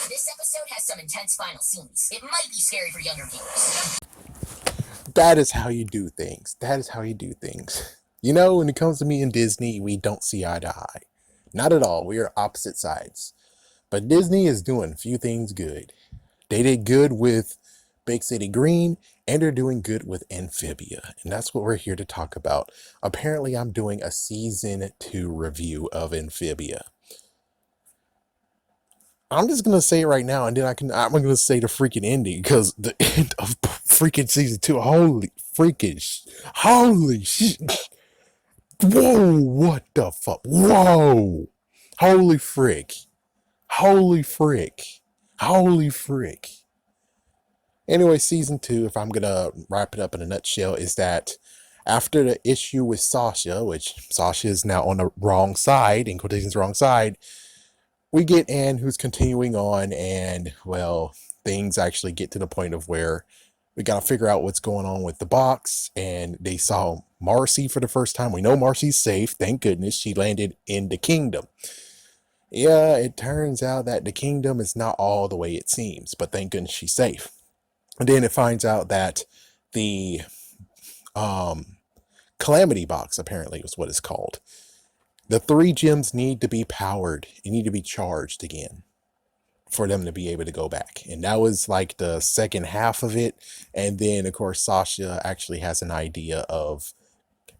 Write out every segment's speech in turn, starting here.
This episode has some intense final scenes. It might be scary for younger viewers. That is how you do things. That is how you do things. You know, when it comes to me and Disney, we don't see eye to eye. Not at all. We are opposite sides. But Disney is doing a few things good. They did good with Big City Green, and they're doing good with Amphibia. And that's what we're here to talk about. Apparently, I'm doing a season 2 review of Amphibia. I'm just gonna say it right now, and then I'm gonna say the freaking ending, because the end of freaking season 2, holy shit, whoa, what the fuck, whoa, holy frick, holy frick, holy frick. Anyway, season 2, if I'm gonna wrap it up in a nutshell, is that after the issue with Sasha, which Sasha is now on the wrong side, in quotations, wrong side, we get Anne, who's continuing on, and, well, things actually get to the point of where we got to figure out what's going on with the box, and they saw Marcy for the first time. We know Marcy's safe. Thank goodness she landed in the kingdom. Yeah, it turns out that the kingdom is not all the way it seems, but thank goodness she's safe. And then it finds out that the Calamity Box, apparently, is what it's called. The 3 gems need to be powered. They need to be charged again for them to be able to go back. And that was like the second half of it. And then, of course, Sasha actually has an idea of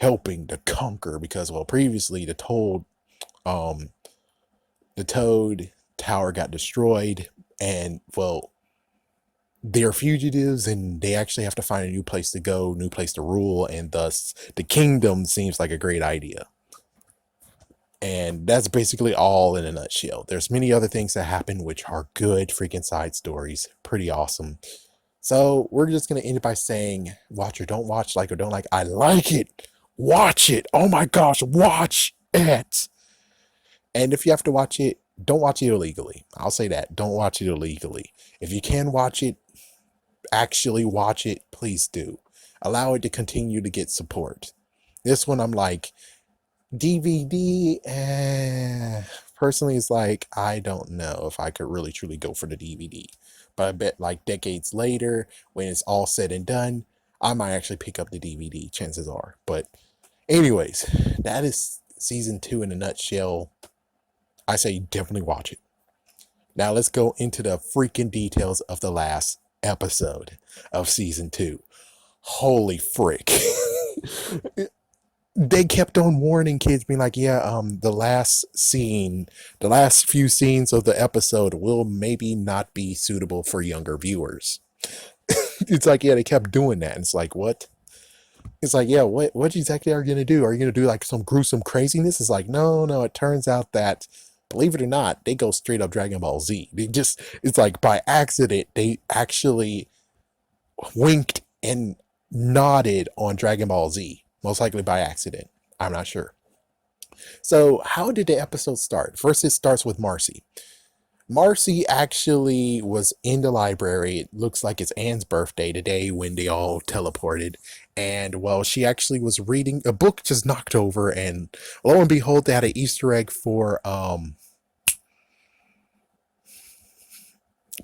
helping to conquer, because, well, previously the Toad Tower got destroyed, and, well, they're fugitives, and they actually have to find a new place to go, new place to rule, and thus the kingdom seems like a great idea. And that's basically all in a nutshell. There's many other things that happen which are good freaking side stories. Pretty awesome. So we're just going to end it by saying, watch or don't watch, like or don't like. I like it. Watch it. Oh my gosh, watch it. And if you have to watch it, don't watch it illegally. I'll say that. Don't watch it illegally. If you can watch it, actually watch it, please do. Allow it to continue to get support. This one, I'm like, DVD, personally, it's like, I don't know if I could really truly go for the DVD, but I bet like decades later, when it's all said and done, I might actually pick up the DVD, chances are. But anyways, that is season 2 in a nutshell. I say definitely watch it. Now let's go into the freaking details of the last episode of season 2. Holy frick. They kept on warning kids, being like, yeah, the last few scenes of the episode will maybe not be suitable for younger viewers. It's like, yeah, they kept doing that. And it's like, what? It's like, yeah, what exactly are you going to do? Are you going to do like some gruesome craziness? It's like, no, it turns out that, believe it or not, they go straight up Dragon Ball Z. It's like by accident, they actually winked and nodded on Dragon Ball Z. Most likely by accident. I'm not sure. So how did the episode start? First, it starts with Marcy. Marcy actually was in the library. It looks like it's Anne's birthday today when they all teleported. And, well, she actually was reading a book, just knocked over. And lo and behold, they had an Easter egg for,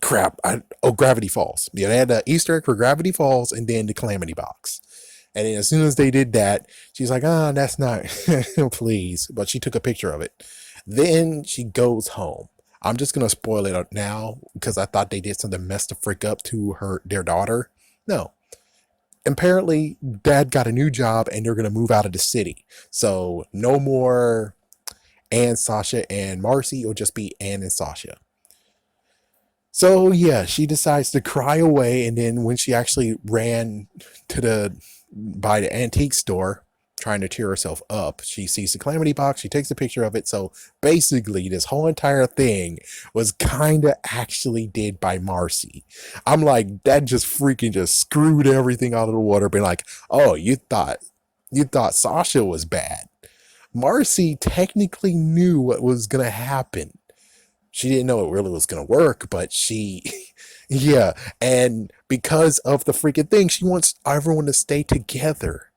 Gravity Falls. Yeah, they had an Easter egg for Gravity Falls and then the Calamity Box. And then as soon as they did that, she's like, that's not, please. But she took a picture of it. Then she goes home. I'm just going to spoil it now because I thought they did something messed the frick up to their daughter. No. Apparently, Dad got a new job and they're going to move out of the city. So no more Anne, Sasha, and Marcy. It'll just be Anne and Sasha. So yeah, she decides to cry away. And then when she actually ran by the antique store trying to cheer herself up, she sees the Calamity Box, she takes a picture of it. So basically this whole entire thing was kind of actually did by Marcy. I'm like, that just freaking just screwed everything out of the water, being like, oh, you thought Sasha was bad. Marcy technically knew what was gonna happen. She didn't know it really was gonna work, but yeah, and because of the freaking thing, she wants everyone to stay together.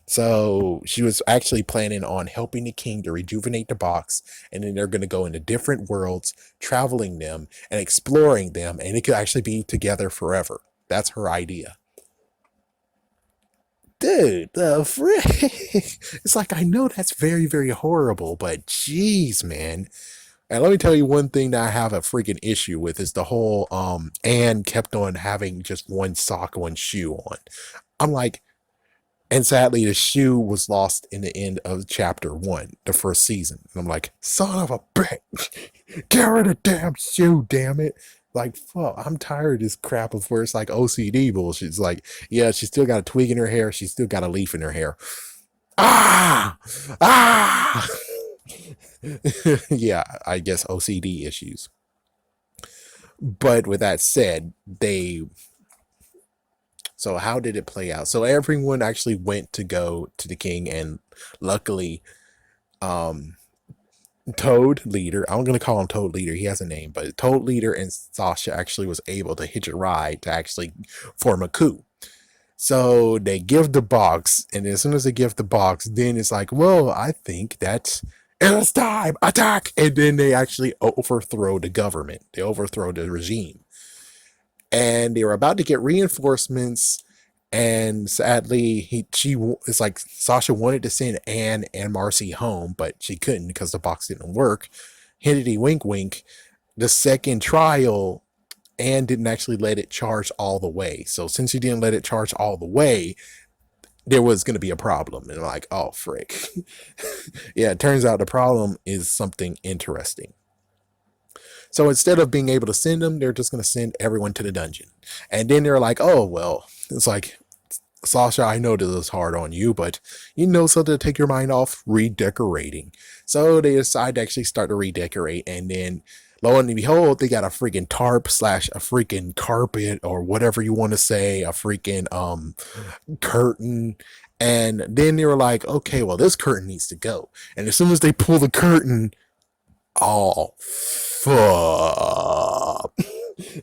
So she was actually planning on helping the king to rejuvenate the box, and then they're going to go into different worlds, traveling them and exploring them, and it could actually be together forever. That's her idea. Dude, the frick. It's like, I know that's very, very horrible, but jeez, man. And let me tell you one thing that I have a freaking issue with is the whole Anne kept on having just one sock, one shoe on. I'm like, and sadly, the shoe was lost in the end of chapter one, the first season. And I'm like, son of a bitch, get rid of the damn shoe, damn it. Like, fuck, I'm tired of this crap of where it's like OCD bullshit. It's like, yeah, she's still got a twig in her hair. She's still got a leaf in her hair. Ah! Ah! Yeah, I guess OCD issues. But with that said, so how did it play out? So everyone actually went to go to the king, and luckily, um, Toad Leader, I'm gonna call him Toad Leader. He has a name, but Toad Leader and Sasha actually was able to hitch a ride to actually form a coup. So they give the box, and as soon as they give the box, then it's like, well, I think that's it's time, attack, and then they actually overthrow the government. They overthrow the regime, and they were about to get reinforcements. And sadly, it's like Sasha wanted to send Anne and Marcy home, but she couldn't because the box didn't work. Hintity wink wink. The second trial, Anne didn't actually let it charge all the way. So since she didn't let it charge all the way, there was going to be a problem. And I'm like, oh frick. Yeah, it turns out the problem is something interesting. So instead of being able to send them, they're just going to send everyone to the dungeon. And then they're like, oh, well, it's like, Sasha, I know this is hard on you, but you know something to take your mind off? Redecorating. So they decide to actually start to redecorate, and then lo and behold, they got a freaking tarp slash a freaking carpet or whatever you want to say, a freaking curtain. And then they were like, okay, well, this curtain needs to go. And as soon as they pull the curtain, oh fuck.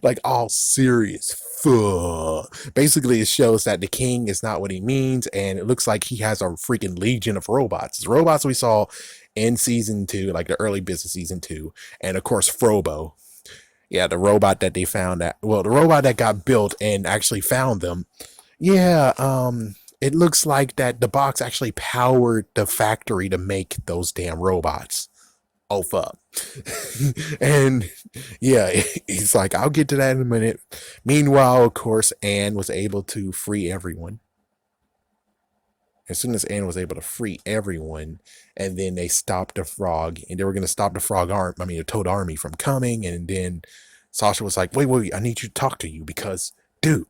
Like all serious fuck. Basically, it shows that the king is not what he means, and it looks like he has a freaking legion of robots. The robots we saw in season two, like the early bits of season two, and of course Frobo. Yeah, the robot that they found that the robot that got built and actually found them. Yeah, it looks like that the box actually powered the factory to make those damn robots. Oh fuck. And yeah, he's like, I'll get to that in a minute. Meanwhile, of course, Anne was able to free everyone. As soon as Anne was able to free everyone, and then they stopped the frog, and they were going to stop the the Toad army from coming. And then Sasha was like, wait, I need you to talk to you because, dude,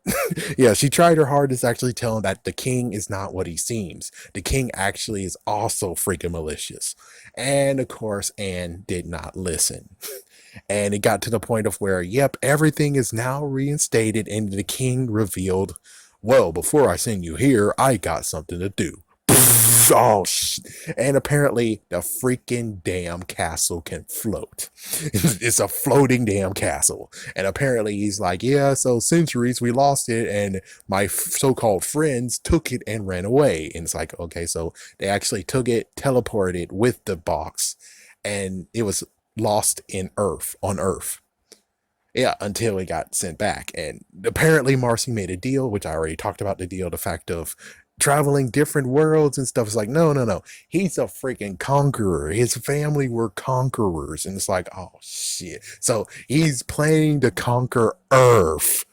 yeah, she tried her hardest actually telling that the king is not what he seems. The king actually is also freaking malicious. And of course, Anne did not listen. And it got to the point of where, yep, everything is now reinstated, and the king revealed, well, before I send you here, I got something to do. Oh, and apparently the freaking damn castle can float. It's a floating damn castle. And apparently he's like, yeah, so centuries we lost it, and my so-called friends took it and ran away. And it's like, okay, so they actually took it, teleported with the box, and it was lost on Earth. Yeah, until it got sent back. And apparently Marcy made a deal, which I already talked about the deal, the fact of traveling different worlds and stuff. It's like, no. He's a freaking conqueror. His family were conquerors. And it's like, oh shit. So he's planning to conquer Earth.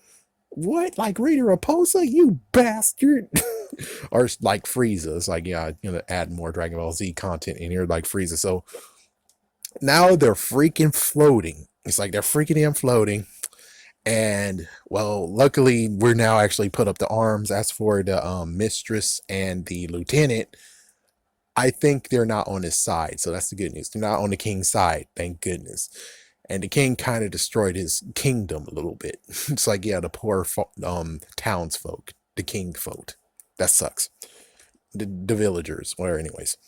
What? Like Rita Raposa? You bastard. Or like Frieza. It's like, yeah, I'm gonna add more Dragon Ball Z content in here like Frieza. So now they're freaking floating. It's like they're freaking damn floating. And well, luckily we're now actually put up the arms. As for the mistress and the lieutenant, I think they're not on his side. So that's the good news. They're not on the king's side. Thank goodness. And the king kind of destroyed his kingdom a little bit. It's like, yeah, the poor townsfolk, the king folk. That sucks. The villagers. Well, anyways.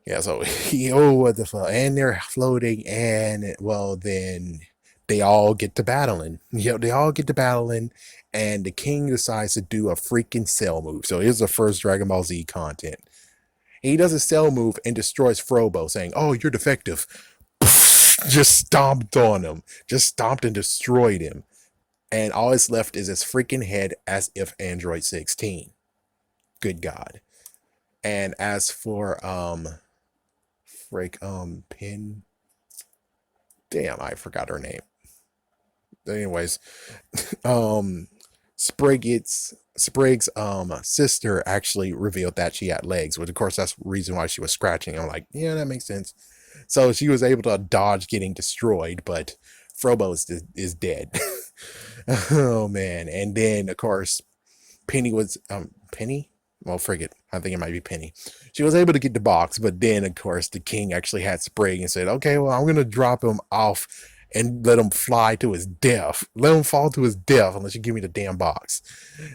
Yeah, so oh, what the fuck? And they're floating, and well, then they all get to battling. They all get to battling, and the king decides to do a freaking cell move. So here's the first Dragon Ball Z content. He does a cell move and destroys Frobo, saying, "Oh, you're defective." Just stomped on him. Just stomped and destroyed him. And all that's left is his freaking head as if Android 16. Good God. And as for Pin, damn, I forgot her name. Anyways, um Sprig's sister actually revealed that she had legs, which of course that's the reason why she was scratching. I'm like, yeah, that makes sense. So she was able to dodge getting destroyed, but Frobo is dead. Oh man. And then of course Penny was Penny? Well, forget. I think it might be Penny. She was able to get the box, but then of course the king actually had Sprig and said, "Okay, well, I'm gonna drop him off and let him fly to his death. Let him fall to his death unless you give me the damn box."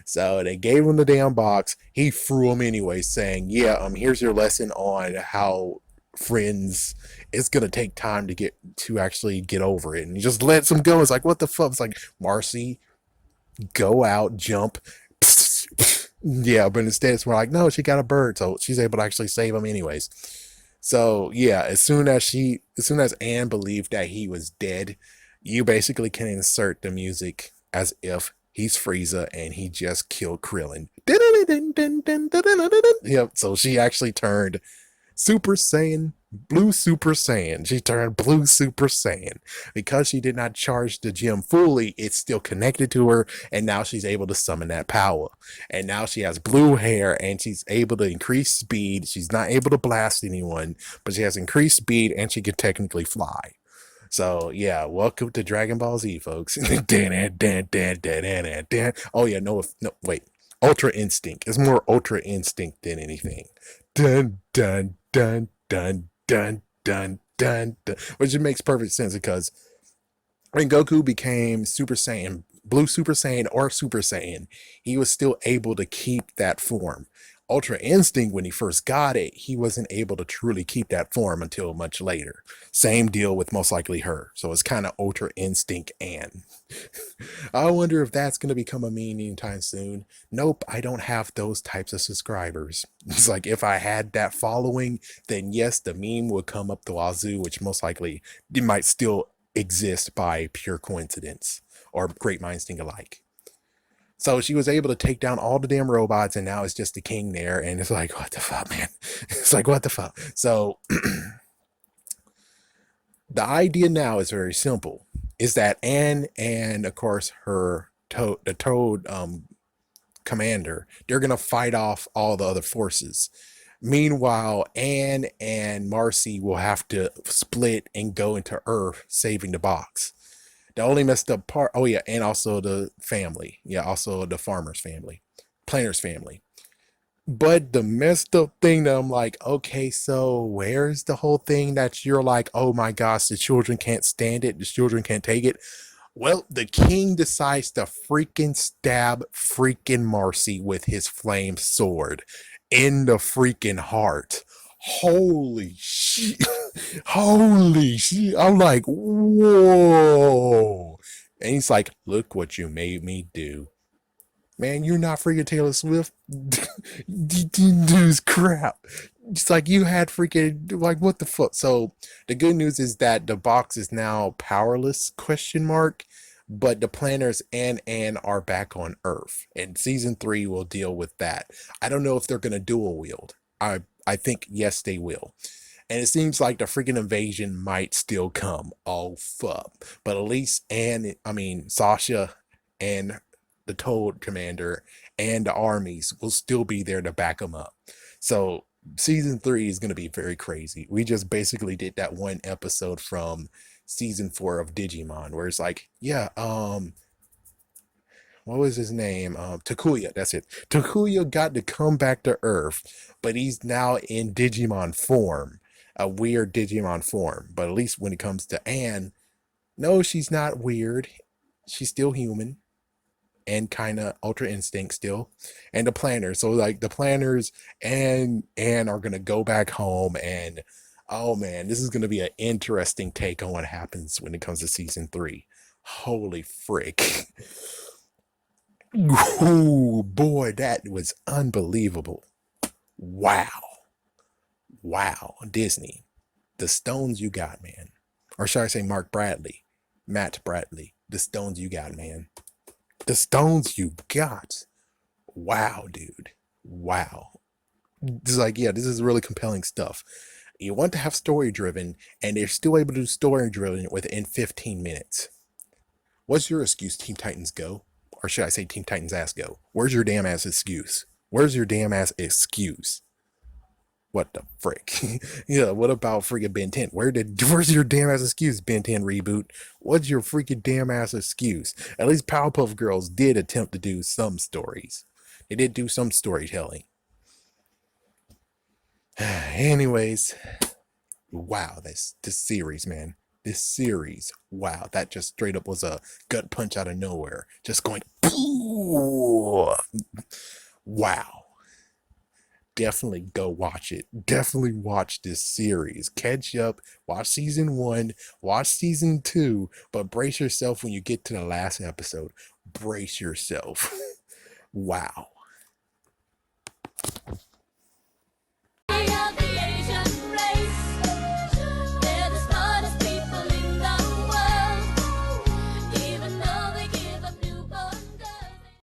So they gave him the damn box. He threw him anyway, saying, "Yeah, here's your lesson on how friends. It's gonna take time to actually get over it." And he just lets him go. It's like, what the fuck? It's like, Marcy, go out, jump. Yeah, but instead it's more like, no, she got a bird, so she's able to actually save him anyways. So yeah, as soon as Anne believed that he was dead, you basically can insert the music as if he's Frieza and he just killed Krillin. Yep, so she actually turned Super Saiyan, Blue Super Saiyan. She turned Blue Super Saiyan. Because she did not charge the gem fully, it's still connected to her, and now she's able to summon that power. And now she has blue hair, and she's able to increase speed. She's not able to blast anyone, but she has increased speed, and she can technically fly. So yeah, welcome to Dragon Ball Z, folks. Oh yeah, no, wait. Ultra Instinct. It's more Ultra Instinct than anything. Dun dun dun dun dun dun dun dun. Which it makes perfect sense because when Goku became Super Saiyan, Blue Super Saiyan or Super Saiyan, he was still able to keep that form. Ultra Instinct, when he first got it, he wasn't able to truly keep that form until much later. Same deal with most likely her. So it's kind of Ultra Instinct and I wonder if that's going to become a meme anytime soon. Nope, I don't have those types of subscribers. It's like if I had that following, then yes, the meme would come up the wazoo, which most likely it might still exist by pure coincidence or great minds think alike. So she was able to take down all the damn robots, and now it's just the king there, and it's like, what the fuck, man? It's like, what the fuck? So the idea now is very simple: is that Anne and of course the Toad commander, they're gonna fight off all the other forces. Meanwhile, Anne and Marcy will have to split and go into Earth, saving the box. The only messed up part, oh yeah, and also the family, yeah, also the farmer's family, planner's family. But the messed up thing that I'm like, okay, so where's the whole thing that you're like, oh my gosh, the children can't stand it, the children can't take it? Well, the king decides to freaking stab freaking Marcy with his flame sword in the freaking heart. Holy shit. Holy shit. I'm like, whoa. And he's like, look what you made me do. Man, you're not freaking Taylor Swift. Dude's crap. It's like you had freaking like what the fuck. So the good news is that the box is now powerless question mark, but the planners and Anne are back on Earth, and season 3 will deal with that. I don't know if they're gonna dual wield. I think yes they will. And it seems like the freaking invasion might still come. Oh fuck. But at least Sasha and the Toad commander and the armies will still be there to back them up. So season 3 is going to be very crazy. We just basically did that one episode from season 4 of Digimon where it's like, yeah, what was his name? Takuya, that's it. Takuya got to come back to Earth, but he's now in Digimon form, a weird Digimon form. But at least when it comes to Anne, no, she's not weird. She's still human and kind of Ultra Instinct still, and the planners. So like the planners and are gonna go back home, and oh man, this is gonna be an interesting take on what happens when it comes to season 3. Holy frick. Ooh, boy, that was unbelievable. Wow. Wow. Disney. The stones you got, man. Or should I say Matt Bradley. The stones you got, man. The stones you got. Wow, dude. Wow. This is like, yeah, this is really compelling stuff. You want to have story driven, and they're still able to do story driven within 15 minutes. What's your excuse, Teen Titans Go? Or should I say Teen Titans Ass Go? Where's your damn ass excuse? Where's your damn ass excuse? What the frick? Yeah, what about freaking Ben 10? Where's your damn ass excuse, Ben 10 reboot? What's your freaking damn ass excuse? At least Powerpuff Girls did attempt to do some stories. They did do some storytelling. Anyways, wow, this series, man. This series, wow, that just straight up was a gut punch out of nowhere. Just going, wow. Definitely go watch it. Definitely watch this series. Catch up, watch season 1, watch season 2, but brace yourself when you get to the last episode. Brace yourself. Wow.